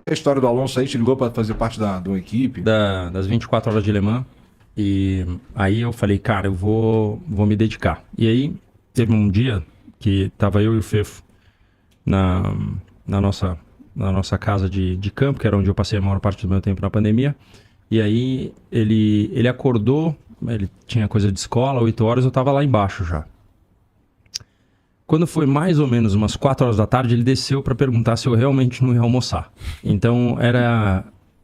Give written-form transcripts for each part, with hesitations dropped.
a história do Alonso aí? Te ligou para fazer parte da equipe? Das 24 horas de Le Mans. E aí eu falei, cara, eu vou me dedicar. E aí teve um dia que tava eu e o Fefo na nossa casa de campo, que era onde eu passei a maior parte do meu tempo na pandemia. E aí ele acordou, ele tinha coisa de escola, 8 horas, eu tava lá embaixo já. Quando foi mais ou menos umas 4 horas da tarde, ele desceu para perguntar se eu realmente não ia almoçar. Então era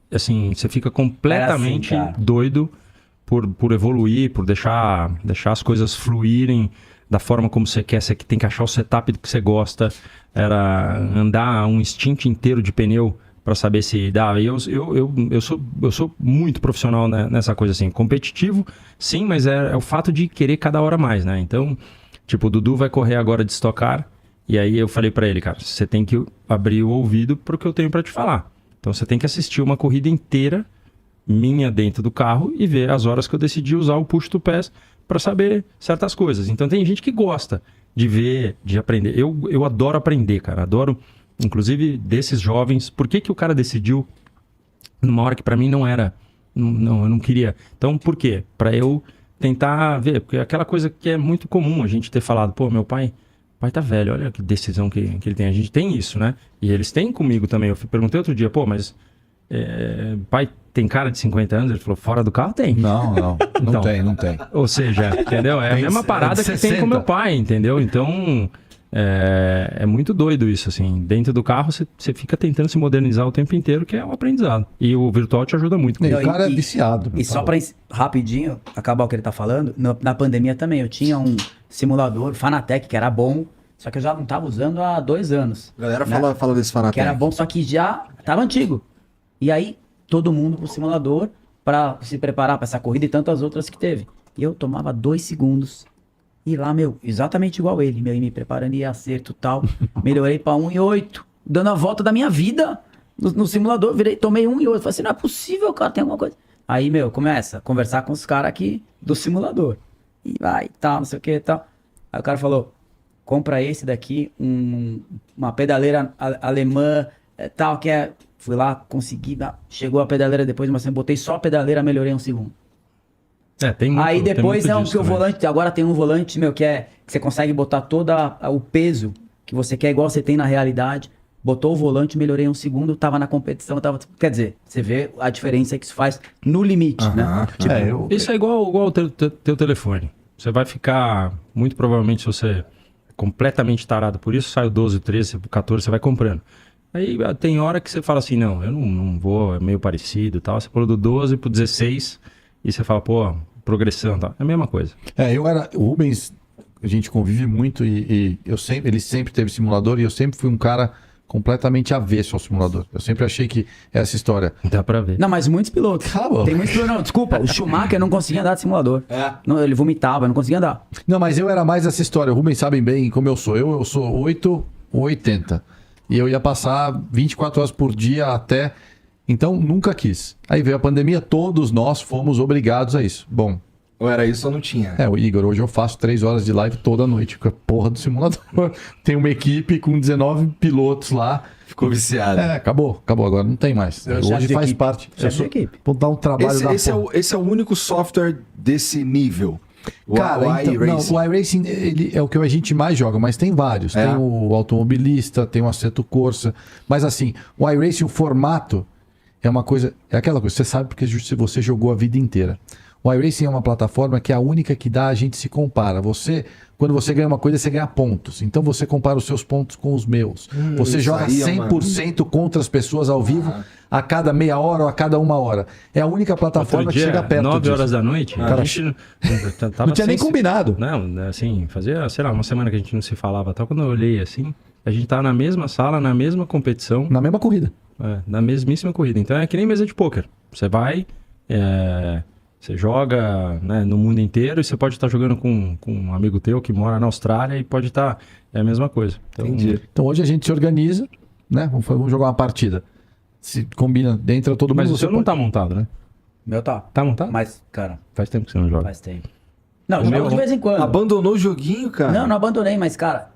assim, você fica completamente doido por evoluir, por deixar as coisas fluírem da forma como você quer. Você tem que achar o setup que você gosta. Era andar um stint inteiro de pneu para saber se dá. Eu sou muito profissional, né, nessa coisa assim. Competitivo, sim, mas é o fato de querer cada hora mais, né? Então, tipo, o Dudu vai correr agora de Stock Car. E aí eu falei para ele, cara, você tem que abrir o ouvido pro que eu tenho para te falar. Então você tem que assistir uma corrida inteira minha dentro do carro e ver as horas que eu decidi usar o push to pass para saber certas coisas. Então tem gente que gosta de ver, de aprender. Eu adoro aprender, cara. Adoro, inclusive, desses jovens. Por que o cara decidiu numa hora que para mim não era... Não, eu não queria. Então, por quê? Para eu tentar ver. Porque é aquela coisa que é muito comum a gente ter falado. Pô, meu pai tá velho. Olha que decisão que ele tem. A gente tem isso, né? E eles têm comigo também. Eu perguntei outro dia, pô, mas... pai tem cara de 50 anos? Ele falou, fora do carro tem. Não então, não tem. Ou seja, entendeu? É a mesma parada que tem com meu pai, entendeu? Então, é muito doido isso, assim. Dentro do carro, você fica tentando se modernizar o tempo inteiro, que é um aprendizado. E o virtual te ajuda muito. O cara é viciado. E só pra rapidinho acabar o que ele tá falando, na pandemia também, eu tinha um simulador, Fanatec, que era bom, só que eu já não tava usando há 2 anos. A galera fala desse Fanatec. Que era bom, só que já tava antigo. E aí, todo mundo pro simulador pra se preparar pra essa corrida e tantas outras que teve. E eu tomava 2 segundos. E lá, exatamente igual ele, me preparando e acerto e tal. Melhorei pra 1,8. Dando a volta da minha vida no simulador. Tomei 1,8. Falei assim, não é possível, cara, tem alguma coisa. Aí, começa a conversar com os caras aqui do simulador. E vai, tal, não sei o que e tal. Aí o cara falou, compra esse daqui, uma pedaleira alemã, tal, que é... Fui lá, consegui, chegou a pedaleira depois, mas eu botei só a pedaleira, melhorei 1 segundo. Tem muito, aí depois tem muito que o volante, agora tem um volante, que você consegue botar todo o peso que você quer, igual você tem na realidade. Botou o volante, melhorei 1 segundo, tava na competição, quer dizer, você vê a diferença que isso faz no limite, né? Tipo, isso é igual o teu telefone. Você vai ficar, muito provavelmente, se você é completamente tarado por isso, sai o 12, 13, 14, você vai comprando. Aí tem hora que você fala assim, não, eu não vou, é meio parecido e tal. Você pulou do 12 pro 16 e você fala, pô, progressão e tal. É a mesma coisa. O Rubens, a gente convive muito e ele sempre teve simulador e eu sempre fui um cara completamente avesso ao simulador. Eu sempre achei que essa história... Dá pra ver. Não, mas muitos pilotos. Tem muitos pilotos. Não, desculpa, o Schumacher não conseguia andar de simulador. Não, ele vomitava, não conseguia andar. Não, mas eu era mais essa história. O Rubens sabem bem como eu sou. Eu sou 8 ou 80. E eu ia passar 24 horas por dia até... Então, nunca quis. Aí veio a pandemia, todos nós fomos obrigados a isso. Bom... Ou era isso ou não tinha? O Igor, hoje eu faço 3 horas de live toda noite com a porra do simulador. Tem uma equipe com 19 pilotos lá. Ficou viciado. Acabou. Agora não tem mais. Hoje faz parte. Vou dar um trabalho esse é o único software desse nível. Cara, o iRacing é o que a gente mais joga, mas tem vários. Tem o Automobilista, tem o Assetto Corsa. Mas assim, o iRacing, o formato é uma coisa... É aquela coisa, você sabe porque você jogou a vida inteira. O iRacing é uma plataforma que é a única que a gente se compara. Quando você ganha uma coisa, você ganha pontos. Então você compara os seus pontos com os meus. Você joga 100% contra as pessoas ao vivo a cada meia hora ou a cada 1 hora. É a única plataforma que chega perto 9 horas da noite, cara, a gente não tinha nem combinado. Não, assim, fazia, sei lá, uma semana que a gente não se falava. Tal. Quando eu olhei assim, a gente tava na mesma sala, na mesma competição. Na mesma corrida. Na mesmíssima corrida. Então é que nem mesa de pôquer. Você vai... Você joga, né, no mundo inteiro e você pode estar jogando com um amigo teu que mora na Austrália e pode estar... É a mesma coisa. Então hoje a gente se organiza, né? Vamos jogar uma partida. Se combina dentro todo mundo... Mas o seu não tá montado, né? Meu tá. Tá montado? Mas, cara... Faz tempo que você não joga. Faz tempo. Não, jogo de vez em quando. Abandonou o joguinho, cara? Não abandonei, mas, cara...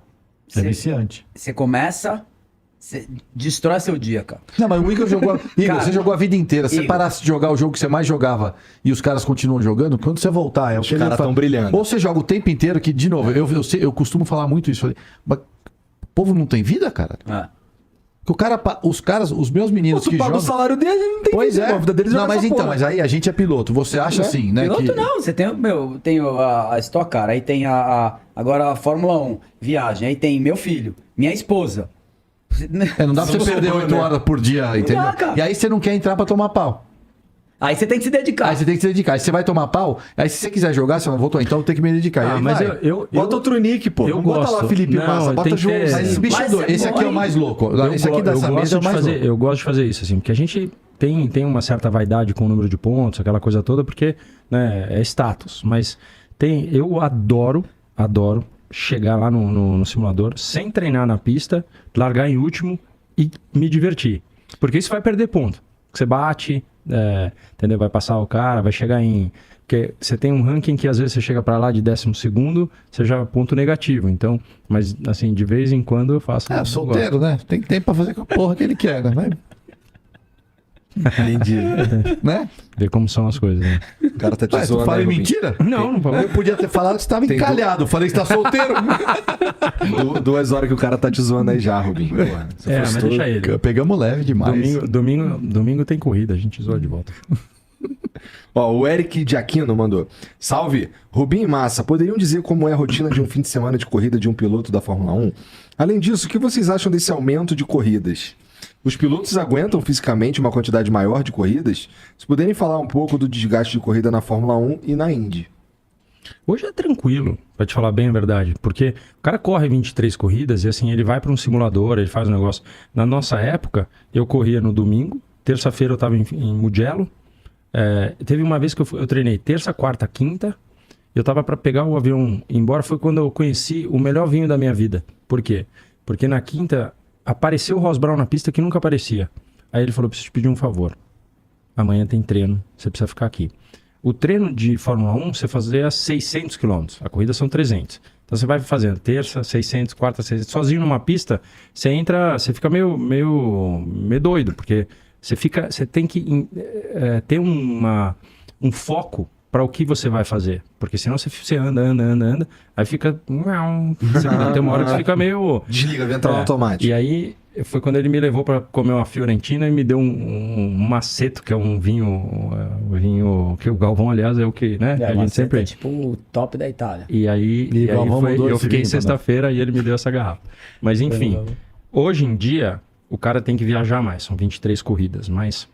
É viciante. Você começa você destrói seu dia, cara. Não, mas o Igor jogou. Igor, Cara, você jogou a vida inteira. Se você Igor. parasse de jogar o jogo que você mais jogava e os caras continuam jogando, quando você voltar, é o Os que ele caras fala. tão brilhando. Ou você joga o tempo inteiro, que, de novo, eu costumo falar muito isso. Mas o povo não tem vida, cara? Que o cara, os meus meninos Tu que paga jogam. o salário deles, ele não tem Pois vida, é. a vida deles Não, é mas essa então, porra. mas aí a gente é piloto. Você acha assim, né? Piloto que... não, você tem, tem a Stock Car, aí tem agora a Fórmula 1, viagem, aí tem meu filho, minha esposa. Não dá pra você perder 8 horas por dia, entendeu? dá, cara. E aí você não quer entrar pra tomar pau. Aí você tem que se dedicar. Aí você tem que se dedicar. Aí você vai tomar pau, aí se você quiser jogar, você vai voltar, então tem que me dedicar. E aí mas vai. Bota outro nick, pô. eu Não bota gosto. lá Felipe Não, Massa, tem bota que João. ter- Mas esse bicho é Mas doido. é Esse aqui é o bom, mais louco. Esse aqui dessa mesa é o mais louco. Eu gosto de fazer isso, assim, porque a gente tem uma certa vaidade com o número de pontos, aquela coisa toda, porque né, é status. Mas eu adoro chegar lá no simulador, sem treinar na pista, largar em último e me divertir. Porque isso vai perder ponto. Você bate, entendeu? Vai passar o cara, vai chegar em... Porque você tem um ranking que às vezes você chega pra lá de 12º, você já é ponto negativo. Então, mas assim, de vez em quando eu faço... É, solteiro, né? Tem tempo pra fazer com a porra que ele quer, né? Vai, Entendi. né? Ver como são as coisas, né? O cara tá te Ué, tu zoando falei aí, Rubinho. mentira? Não falei. Eu podia ter falado que você estava Tem encalhado. Falei que você tá solteiro. 2 horas que o cara tá te zoando aí já, Rubinho. Porra, se Mas fosse deixa ele. Pegamos leve demais. Domingo tem corrida, a gente zoa de volta. Ó, o Eric de Aquino mandou. Salve, Rubinho e Massa, poderiam dizer como é a rotina de um fim de semana de corrida de um piloto da Fórmula 1? Além disso, o que vocês acham desse aumento de corridas? Os pilotos aguentam fisicamente uma quantidade maior de corridas? Se puderem falar um pouco do desgaste de corrida na Fórmula 1 e na Indy. Hoje é tranquilo, pra te falar bem a verdade, porque o cara corre 23 corridas e assim, ele vai para um simulador, ele faz um negócio. Na nossa época, eu corria no domingo, terça-feira eu tava em Mugello, teve uma vez que eu treinei terça, quarta, quinta, eu tava para pegar o avião e ir embora, foi quando eu conheci o melhor vinho da minha vida. Por quê? Porque na quinta apareceu o Ross Brown na pista que nunca aparecia. Aí ele falou, preciso te pedir um favor, amanhã tem treino, você precisa ficar aqui. O treino de Fórmula 1, você fazia 600 km. A corrida são 300. Então você vai fazendo terça, 600, quarta, 600. Sozinho numa pista, você fica meio doido, porque você tem que ter um foco para o que você vai fazer. Porque senão você anda, aí fica... Tem uma hora que você fica meio... Desliga, vem entrar no automático. E aí foi quando ele me levou para comer uma Fiorentina e me deu um Maceto, que é um vinho que o Galvão, aliás, é o que, né? A gente sempre... É tipo o top da Itália. E aí Galvão mandou eu esse fiquei vinho pra sexta-feira e ele me deu essa garrafa. Mas enfim, hoje em dia, o cara tem que viajar mais, são 23 corridas, mas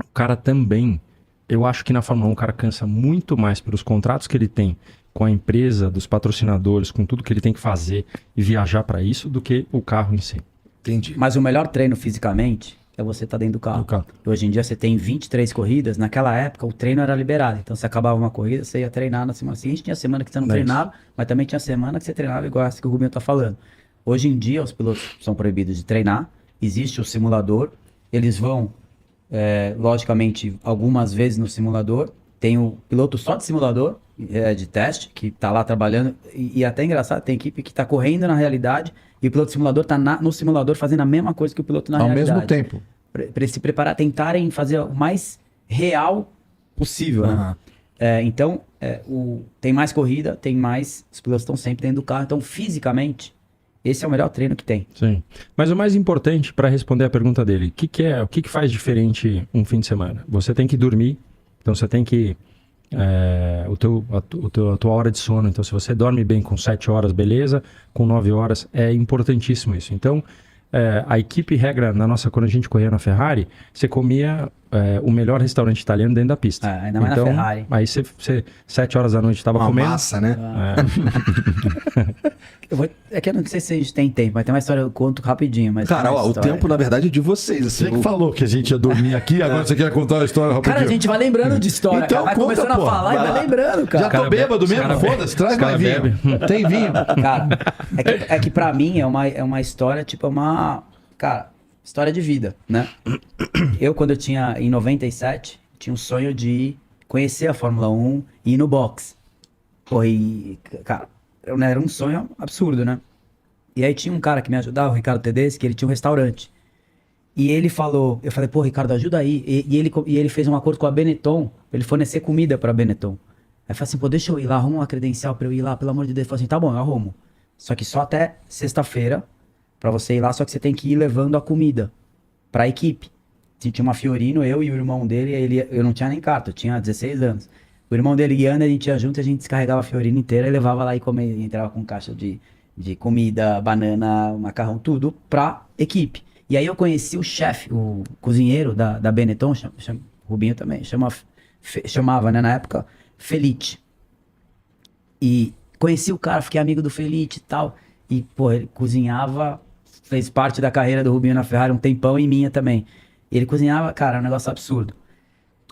o cara também, eu acho que na Fórmula 1 o cara cansa muito mais pelos contratos que ele tem com a empresa, dos patrocinadores, com tudo que ele tem que fazer e viajar para isso, do que o carro em si. Entendi. Mas o melhor treino fisicamente é você estar dentro do carro. Hoje em dia você tem 23 corridas, naquela época o treino era liberado. Então você acabava uma corrida, você ia treinar na semana seguinte, tinha semana que você não treinava, mas também tinha semana que você treinava igual essa que o Rubinho tá falando. Hoje em dia os pilotos são proibidos de treinar, existe o simulador, eles vão, logicamente, algumas vezes no simulador, tem o piloto só de simulador, de teste, que tá lá trabalhando, e até engraçado, tem equipe que tá correndo na realidade, e o piloto de simulador tá no simulador fazendo a mesma coisa que o piloto na realidade. Ao mesmo tempo. Para se preparar, tentarem fazer o mais real possível, né? Então, tem mais corrida, tem mais... Os pilotos estão sempre dentro do carro. Então, fisicamente, esse é o melhor treino que tem. Sim. Mas o mais importante, para responder a pergunta dele, o que faz diferente um fim de semana? Você tem que dormir, então você tem que... a tua hora de sono, então se você dorme bem com 7 horas, beleza, com 9 horas, é importantíssimo isso. Então, a equipe regra, quando a gente corria na Ferrari, você comia o melhor restaurante italiano dentro da pista. Ainda mais na Ferrari. Aí você 7 horas da noite estava Uma comendo. massa, né? É que eu não sei se a gente tem tempo, mas tem uma história que eu conto rapidinho. Mas Cara, o tempo, na verdade, é de vocês. Assim, Você que falou que a gente ia dormir aqui, agora você quer contar a história rapidinho. Cara, a gente vai lembrando de história. Então, Vai conta, começando pô. a falar e vai lembrando, cara. Já tô bêbado mesmo? cara Foda-se, traz cara mais vinho. bebe. Tem vinho. Cara, é que pra mim é uma história, tipo, cara, história de vida, né? Eu, quando eu tinha, em 97, tinha um sonho de conhecer a Fórmula 1 e ir no box. Pô, cara, era um sonho absurdo, né? E aí tinha um cara que me ajudava, o Ricardo Tedeschi, que ele tinha um restaurante. E ele falou, eu falei, pô, Ricardo, ajuda aí. E ele fez um acordo com a Benetton, pra ele fornecer comida pra Benetton. Aí eu falei assim, pô, deixa eu ir lá, arruma uma credencial pra eu ir lá, pelo amor de Deus. Ele falou assim, tá bom, eu arrumo. Só que só até sexta-feira, pra você ir lá, só que você tem que ir levando a comida pra equipe. Tinha uma Fiorino, eu e o irmão dele, eu não tinha nem carta, eu tinha 16 anos. O irmão dele guiando, a gente ia junto, a gente descarregava a Fiorino inteira e levava lá e comia, entrava com caixa de comida, banana, macarrão, tudo pra equipe. E aí eu conheci o chefe, o cozinheiro da Benetton, Rubinho também, chamava, né, na época, Felite. E conheci o cara, fiquei amigo do Felite e tal. E, pô, ele cozinhava, fez parte da carreira do Rubinho na Ferrari um tempão e minha também. Ele cozinhava, cara, um negócio absurdo.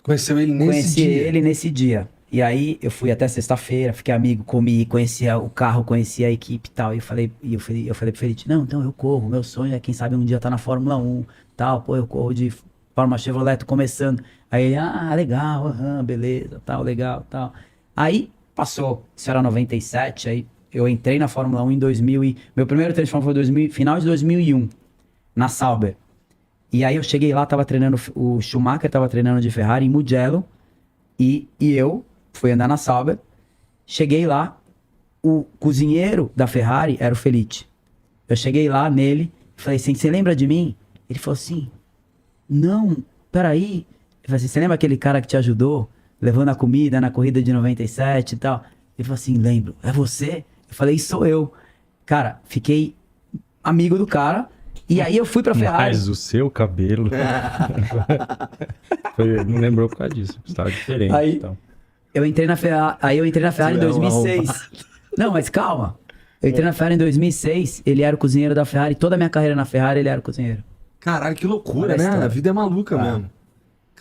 Conheceu ele nesse dia? Conheci ele nesse dia. E aí eu fui até sexta-feira, fiquei amigo, comi, conhecia o carro, conhecia a equipe e tal. E eu falei pro Felite, não, então eu corro, meu sonho é quem sabe um dia tá na Fórmula 1, tal, pô, eu corro de Fórmula Chevrolet, tô começando. Aí ele, legal, beleza, tal, legal, tal. Aí passou, isso era 97, aí eu entrei na Fórmula 1 em 2000 meu primeiro treino de Fórmula 1 foi final de 2001, na Sauber. E aí eu cheguei lá, tava treinando, o Schumacher tava treinando de Ferrari em Mugello, e eu fui andar na Sauber, cheguei lá, o cozinheiro da Ferrari era o Felite. Eu cheguei lá nele, falei assim, você lembra de mim? Ele falou assim, não, peraí. Eu falei assim, você lembra aquele cara que te ajudou, levando a comida na corrida de 97 e tal? Ele falou assim, lembro, é você? Eu falei, sou eu. Cara, fiquei amigo do cara, e aí eu fui pra Ferrari. Mas o seu cabelo... Não lembrou por causa disso, estava diferente. Aí, então. eu entrei na Ferrari em 2006. Não, mas calma. Eu entrei na Ferrari em 2006, ele era o cozinheiro da Ferrari, toda a minha carreira na Ferrari ele era o cozinheiro. Caralho, que loucura, Olha a né? história. A vida é maluca mesmo.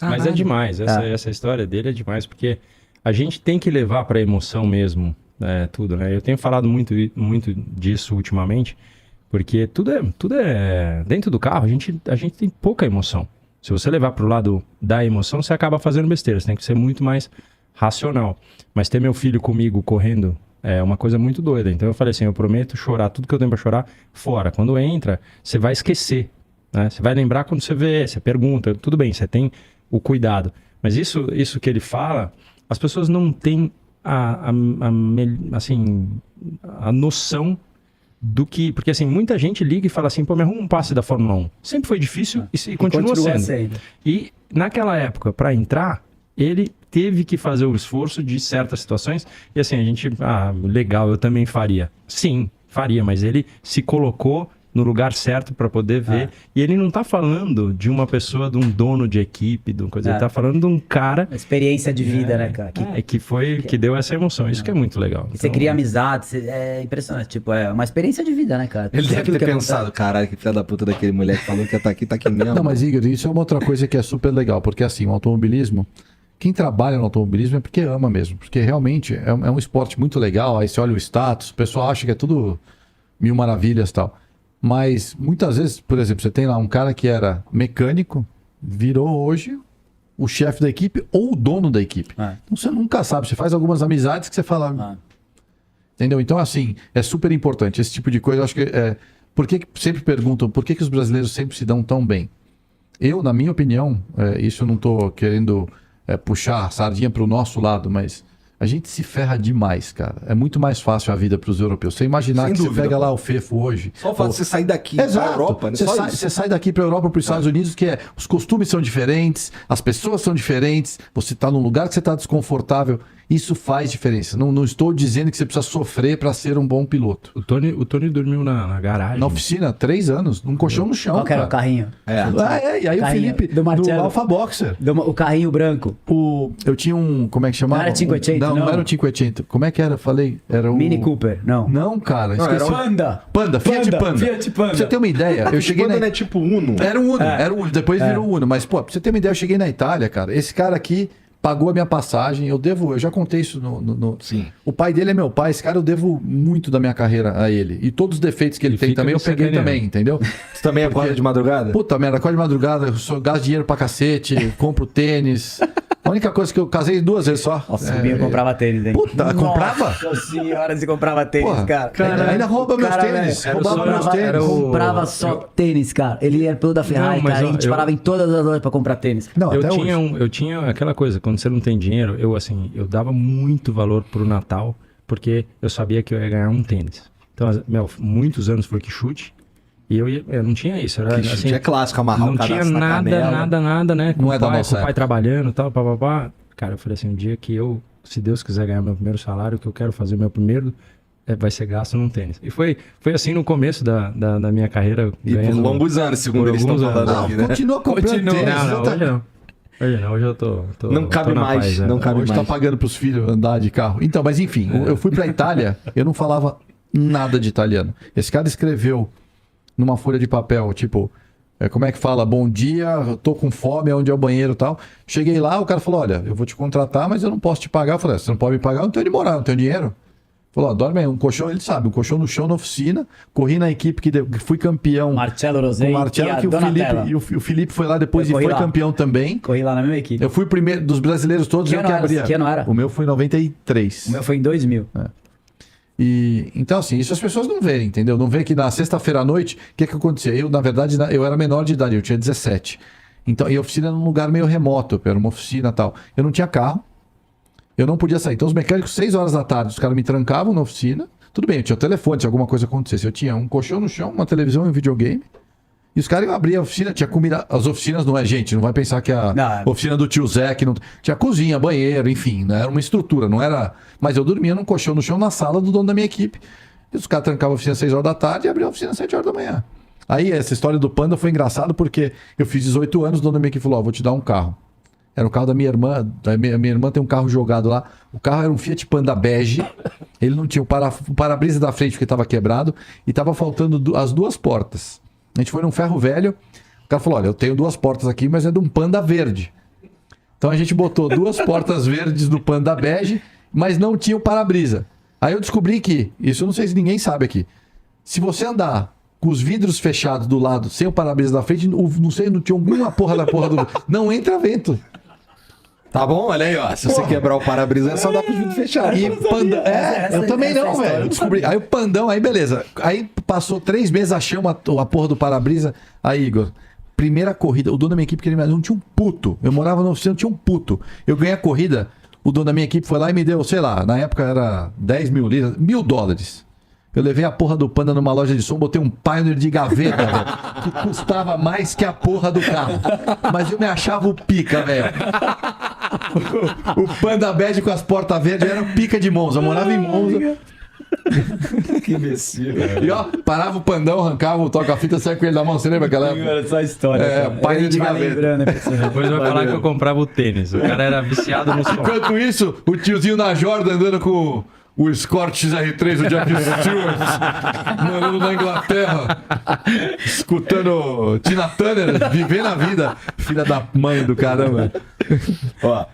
Mas é demais, essa história dele é demais, porque a gente tem que levar pra emoção mesmo, tudo, né? Eu tenho falado muito disso ultimamente, porque tudo é dentro do carro, a gente tem pouca emoção. Se você levar pro lado da emoção, você acaba fazendo besteira, você tem que ser muito mais racional. Mas ter meu filho comigo correndo é uma coisa muito doida. Então eu falei assim, eu prometo chorar tudo que eu tenho pra chorar fora. Quando entra, você vai esquecer, né? Você vai lembrar quando você vê, você pergunta, tudo bem, você tem o cuidado. Mas isso que ele fala, as pessoas não têm a noção do que... Porque assim, muita gente liga e fala assim, pô, me arruma um passe da Fórmula 1. Sempre foi difícil e continua sendo. E naquela época, para entrar, ele teve que fazer o esforço de certas situações. E assim, a gente... legal, eu também faria. Sim, faria, mas ele se colocou no lugar certo para poder ver. E ele não tá falando de uma pessoa, de um dono de equipe, de uma coisa. Ele tá falando de um cara... Uma experiência de vida, né, cara? Que deu essa emoção. Isso que é muito legal. Você Então, cria amizade, é impressionante. Tipo, é uma experiência de vida, né, cara? Ele Tudo deve aquilo ter que pensado, caralho, que filha da puta daquele moleque falou que ia tá aqui mesmo. Não, mas Igor, isso é uma outra coisa que é super legal, porque assim, o automobilismo, quem trabalha no automobilismo é porque ama mesmo, porque realmente é um esporte muito legal, aí você olha o status, o pessoal acha que é tudo mil maravilhas e tal. Mas muitas vezes, por exemplo, você tem lá um cara que era mecânico, virou hoje o chefe da equipe ou o dono da equipe. Então você nunca sabe, você faz algumas amizades que você fala... Entendeu? Então, assim, é super importante. Esse tipo de coisa, eu acho que... Por que sempre perguntam, por que os brasileiros sempre se dão tão bem? Eu, na minha opinião, isso eu não estou querendo puxar a sardinha para o nosso lado, mas a gente se ferra demais, cara. É muito mais fácil a vida para os europeus. Você imaginar Sem que dúvida, você pega pô. lá o Fefo hoje... Só o fato de você sair daqui pra Europa, né? Você sai daqui para a Europa, para os Estados Unidos, que os costumes são diferentes, as pessoas são diferentes, você está num lugar que você está desconfortável. Isso faz diferença. Não estou dizendo que você precisa sofrer para ser um bom piloto. O Tony dormiu na garagem. Na oficina, 3 anos, num colchão no chão. Qual que era o cara. carrinho? E aí o Carrinho Felipe, do do Marcello. Alfa Boxer. O carrinho branco. Eu tinha um, como é que chamava? Não era 580, não era um 580. Como é que era? Falei, era o... Mini Cooper, não. Não, cara, esqueci. Panda. Fiat Panda. Fiat Panda. Pra você ter uma ideia, eu cheguei Quando é tipo Uno. Era um Uno, depois virou Uno. Mas, pô, pra você ter uma ideia, eu cheguei na Itália, cara. Esse cara aqui pagou a minha passagem, eu já contei isso Sim. O pai dele é meu pai, esse cara eu devo muito da minha carreira a ele. E todos os defeitos que ele tem fica também, eu me peguei sacaneando. também, entendeu? Você também acorda de madrugada? Puta merda, acordo de madrugada, eu gasto dinheiro pra cacete, compro tênis. A única coisa que eu casei 2 vezes só. Nossa, o Rubinho comprava tênis, hein? Puta, comprava? Nossa senhora, você comprava tênis, Porra, cara. ainda rouba meus tênis. velho, Roubava meus tênis. Comprava só tênis, cara. Ele era piloto da Ferrari, Não, mas cara. A gente eu- parava em todas as lojas pra comprar tênis. Não, Eu até tinha, hoje. eu tinha aquela coisa, quando você não tem dinheiro, eu dava muito valor pro Natal, porque eu sabia que eu ia ganhar um tênis. Então, muitos anos foi que chute, e eu não tinha isso. Era, Que chute é clássico, amarrar não o cadastro tinha na canela. nada, né? Com Não é o da pai, nossa com o pai época. trabalhando e tal, papapá. Cara, eu falei assim, um dia que eu, se Deus quiser ganhar meu primeiro salário, que eu quero fazer meu primeiro, vai ser gasto num tênis. E foi assim no começo da minha carreira. E por ganhando- longos anos, segundo por eles estão alguns falando anos. aqui, né? Continua comprando tênis. Não, tá- hoje não. Hoje não, hoje eu tô Não cabe tô na mais, paz, não cabe Hoje mais. tá pagando pros filhos andar de carro. Então, mas enfim, eu fui pra Itália, eu não falava nada de italiano. Esse cara escreveu numa folha de papel, tipo, como é que fala? Bom dia, eu tô com fome, onde é o banheiro e tal. Cheguei lá, o cara falou, olha, eu vou te contratar, mas eu não posso te pagar. Eu falei, você não pode me pagar, eu não tenho onde morar, não tenho dinheiro. Falou, dorme aí, um colchão, ele sabe, um colchão no chão na oficina, corri na equipe que fui campeão. Marcelo Com Rosei o Marcelo, e a que Donatella. o Felipe foi lá depois Eu e corri foi lá. campeão também. Corri lá na mesma equipe. Eu fui o primeiro dos brasileiros todos, Que eu ano que era? abria. Que ano era? O meu foi em 93. O meu foi em 2000. E, então, assim, isso as pessoas não veem, entendeu? Não vê que na sexta-feira à noite, o que acontecia? Eu, na verdade, eu era menor de idade, eu tinha 17. Então, e a oficina era num lugar meio remoto, era uma oficina e tal. Eu não tinha carro, eu não podia sair. Então, os mecânicos, 6 horas da tarde, os caras me trancavam na oficina. Tudo bem, eu tinha o telefone, se alguma coisa acontecesse. Eu tinha um colchão no chão, uma televisão e um videogame. E os caras iam abrir a oficina, tinha comida. As oficinas não é gente, não vai pensar que a Não. oficina do tio Zé que não. Tinha cozinha, banheiro, enfim, né? Era uma estrutura, não era. Mas eu dormia num colchão no chão na sala do dono da minha equipe. E os caras trancavam a oficina às 6 horas da tarde e abriam a oficina às 7 horas da manhã. Aí essa história do Panda foi engraçado porque eu fiz 18 anos, o dono da minha equipe falou: ó, vou te dar um carro. Era o carro da minha irmã. Minha irmã tem um carro jogado lá. O carro era um Fiat Panda bege. Ele não tinha o para-brisa da frente porque estava quebrado. E estava faltando as 2 portas. A gente foi num ferro velho. O cara falou: olha, eu tenho 2 portas aqui, mas é de um Panda verde. Então a gente botou 2 portas verdes do Panda bege, mas não tinha o para-brisa. Aí eu descobri que, isso eu não sei se ninguém sabe aqui, se você andar com os vidros fechados do lado, sem o para-brisa da frente, não sei, não tinha alguma porra da porra do... Não entra vento. Tá bom? Olha aí, ó. Se você quebrar o para-brisa, é só dar pro vidro fechado. E Panda... eu também essa não, história velho. eu Eu descobri. Aí o Pandão, aí beleza. Aí passou 3 meses, achamos a porra do para-brisa. Aí, Igor, primeira corrida, o dono da minha equipe, que ele não tinha um puto. Eu morava na oficina, não tinha um puto. Eu ganhei a corrida, o dono da minha equipe foi lá e me deu, sei lá, na época era 10 mil liras, $1.000. Eu levei a porra do Panda numa loja de som, botei um Pioneer de gaveta, velho, que custava mais que a porra do carro. Mas eu me achava o pica, velho. O Panda Bege com as portas verdes era o pica de Monza. Eu morava em Monza. Que imbecil. E ó, parava o Pandão, arrancava o toca-fita, saia com ele da mão. Você lembra aquela época? Agora só história. É, cara. pai A gente de vai gaveta. lembrando, né, pessoal? Depois vai falar que eu comprava o tênis. O cara era viciado no som. Enquanto isso, o tiozinho na Jordan andando com o Escort XR3 do Jack Stewart, morando na Inglaterra, escutando Tina Turner, vivendo a vida. Filha da mãe do caramba. Ó,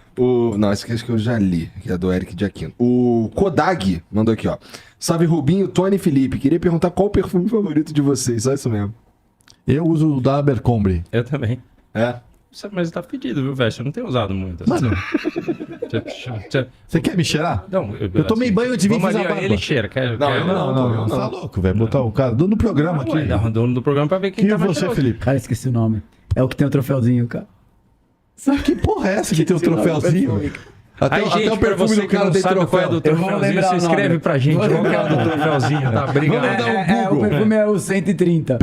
não, esse aqui acho que eu já li, que é do Eric Giacchino. O Kodag mandou aqui, ó. Salve Rubinho, Tony e Felipe. Queria perguntar qual o perfume favorito de vocês. Só isso mesmo. Eu uso o da Abercrombie. Eu também. É? Mas tá fedido, viu, velho? Eu não tenho usado muito. Mano, você quer me cheirar? Não, Eu tomei banho antes de vir vamos fazer ali, a ó, barba. ele cheira. Quer, Não, quer, eu não. Não, tá louco, velho. Botar o cara no programa aqui. Ué, dá um dono do programa pra ver quem Quem tá é mais você, cheiroso. Felipe? Cara, esqueci o nome. É o que tem o troféuzinho, cara. Que porra é essa que tem o troféuzinho? Até, Aí, até gente, o pra perfume você do que cara não tem sabe qual é do troféu. Eu vou troféuzinho, lembrar você o nome. escreve pra gente Vou qual que é o do troféuzinho, tá? Obrigado. Vamos dar um O Google. perfume é o 130.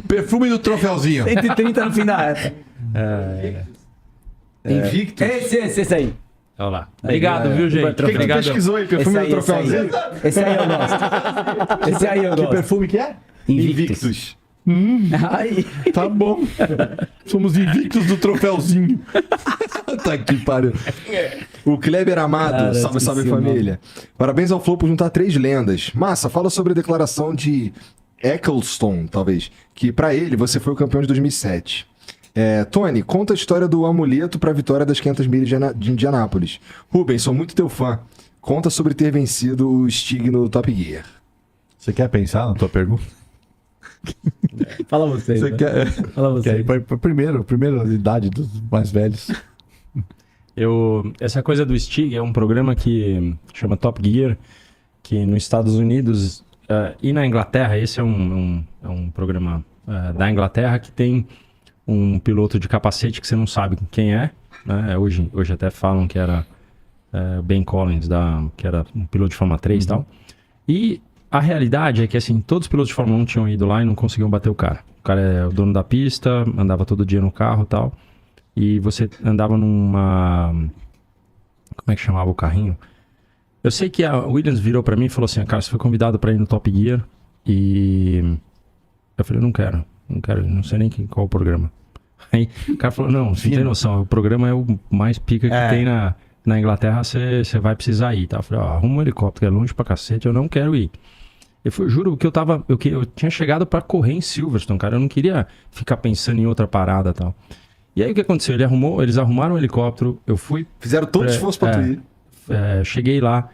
Perfume do troféuzinho. 130 no fim da reta. Invicto? Esse aí. Olha lá. Obrigado, viu, gente? O que que tu Obrigado. pesquisou aí? Perfume do troféuzinho? Esse aí eu gosto. Esse aí eu Que gosto. perfume que é? Invictus. Aí. Tá bom. Somos invictos do troféuzinho. Tá aqui, pariu. O Kleber Amado, Cara, salve, salve esqueci o família. Parabéns ao Flow por juntar 3 lendas. Massa, fala sobre a declaração de Eccleston, talvez, que pra ele você foi o campeão de 2007. Tony, conta a história do amuleto pra vitória das 500 milhas de Indianápolis. Rubens, sou muito teu fã. Conta sobre ter vencido o Stig no Top Gear. Você quer pensar na tua pergunta? Fala você. Você né? quer... Fala você. Quer ir pra primeira idade dos mais velhos. Essa coisa do Stig é um programa que chama Top Gear, que nos Estados Unidos e na Inglaterra, esse é um programa da Inglaterra que tem um piloto de capacete que você não sabe quem é, né? Hoje até falam que era Ben Collins, que era um piloto de Fórmula 3 e tal. E a realidade é que, assim, todos os pilotos de Fórmula 1 tinham ido lá e não conseguiam bater o cara. O cara é o dono da pista, andava todo dia no carro e tal. E você andava numa... Como é que chamava o carrinho? Eu sei que a Williams virou pra mim e falou assim, cara, você foi convidado pra ir no Top Gear. E eu falei, não quero, não sei nem qual o programa. Aí o cara falou, não, você não tem noção, o programa é o mais pica que tem na Inglaterra, você vai precisar ir, tá? Eu falei, arruma um helicóptero, é longe pra cacete, eu não quero ir. Eu juro que eu tinha chegado pra correr em Silverstone, cara, eu não queria ficar pensando em outra parada e tal. E aí o que aconteceu? Eles arrumaram um helicóptero, eu fui... Fizeram todo o esforço pra tu ir. Cheguei lá,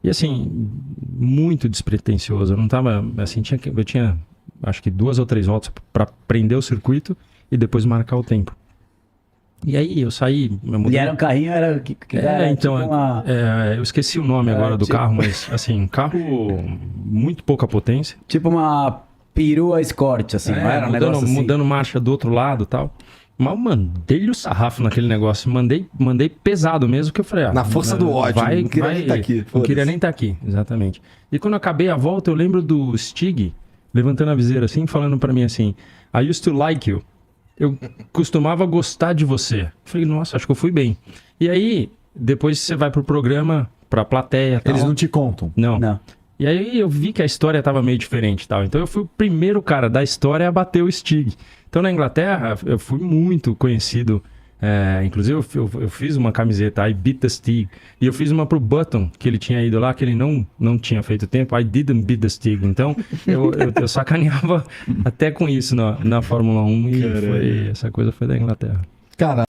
e assim, muito despretensioso, eu não tava, assim, eu tinha acho que 2 ou 3 voltas pra prender o circuito e depois marcar o tempo. E aí eu saí... E era um carrinho, era então, tipo uma... eu esqueci o nome agora do carro, mas assim, um carro muito pouca potência. Tipo uma perua Escort, assim, não era um negócio assim? Mudando marcha do outro lado e tal. Mas eu mandei-lhe o sarrafo naquele negócio, mandei pesado mesmo, que eu falei... Na força do ódio, não queria nem estar aqui. Não queria nem estar aqui, exatamente. E quando eu acabei a volta, eu lembro do Stig levantando a viseira assim, falando pra mim assim, I used to like you. Eu costumava gostar de você. Eu falei, nossa, acho que eu fui bem. E aí, depois você vai pro programa, pra plateia... Eles tal. não te contam? Não. E aí eu vi que a história tava meio diferente e tal. Então eu fui o primeiro cara da história a bater o Stig. Então na Inglaterra eu fui muito conhecido. Inclusive eu fiz uma camiseta, I beat the Stig. E eu fiz uma pro Button, que ele tinha ido lá, que ele não tinha feito tempo. I didn't beat the Stig. Então eu sacaneava até com isso na Fórmula 1. E essa coisa foi da Inglaterra. Cara,